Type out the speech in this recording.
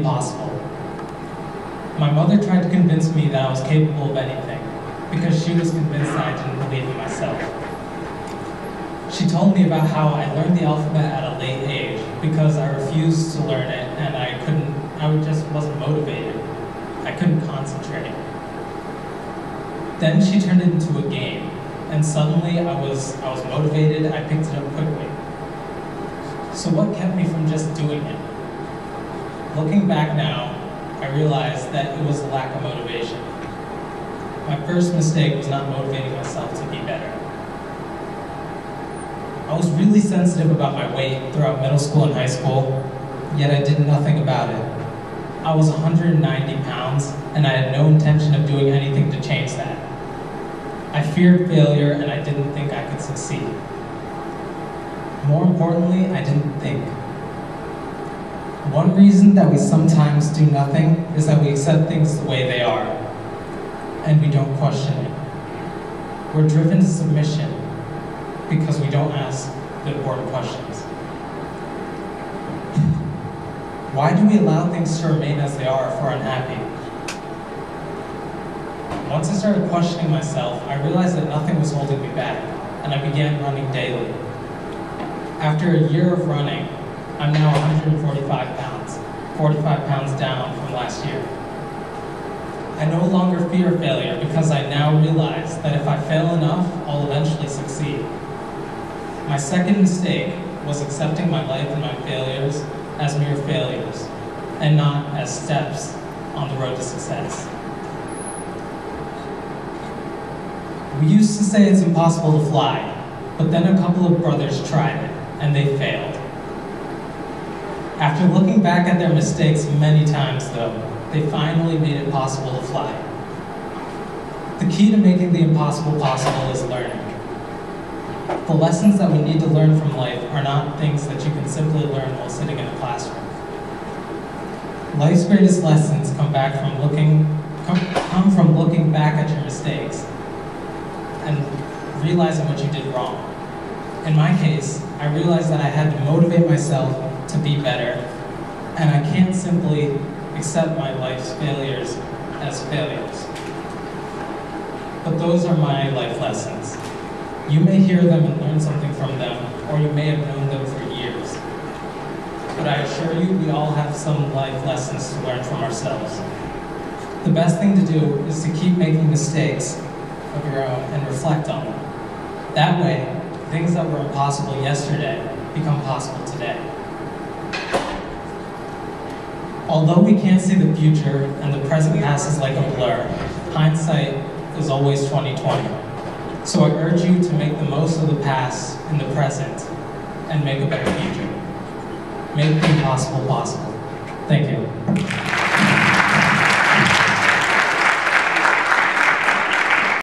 impossible. My mother tried to convince me that I was capable of anything because she was convinced that I didn't believe in myself. She told me about how I learned the alphabet at a late age because I refused to learn it and I just wasn't motivated. I couldn't concentrate. Then she turned it into a game, and suddenly I was motivated, I picked it up quickly. So what kept me from just doing it? Looking back now, I realized that it was a lack of motivation. My first mistake was not motivating myself to be better. I was really sensitive about my weight throughout middle school and high school, yet I did nothing about it. I was 190 pounds, and I had no intention of doing anything to change that. I feared failure, and I didn't think I could succeed. More importantly, I didn't think. One reason that we sometimes do nothing is that we accept things the way they are, and we don't question it. We're driven to submission because we don't ask the important questions. Why do we allow things to remain as they are if we're unhappy? Once I started questioning myself, I realized that nothing was holding me back, and I began running daily. After a year of running, I'm now 145 pounds, 45 pounds down from last year. I no longer fear failure because I now realize that if I fail enough, I'll eventually succeed. My second mistake was accepting my life and my failures as mere failures, and not as steps on the road to success. We used to say it's impossible to fly, but then a couple of brothers tried it, and they failed. After looking back at their mistakes many times, though, they finally made it possible to fly. The key to making the impossible possible is learning. The lessons that we need to learn from life are not things that you can simply learn while sitting in a classroom. Life's greatest lessons come from looking back at your mistakes and realizing what you did wrong. In my case, I realized that I had to motivate myself to be better, and I can't simply accept my life's failures as failures. But those are my life lessons. You may hear them and learn something from them, or you may have known them for years. But I assure you, we all have some life lessons to learn from ourselves. The best thing to do is to keep making mistakes of your own and reflect on them. That way, things that were impossible yesterday become possible today. Although we can't see the future and the present passes like a blur, hindsight is always 20/20. So I urge you to make the most of the past in the present and make a better future. Make the impossible possible. Thank you.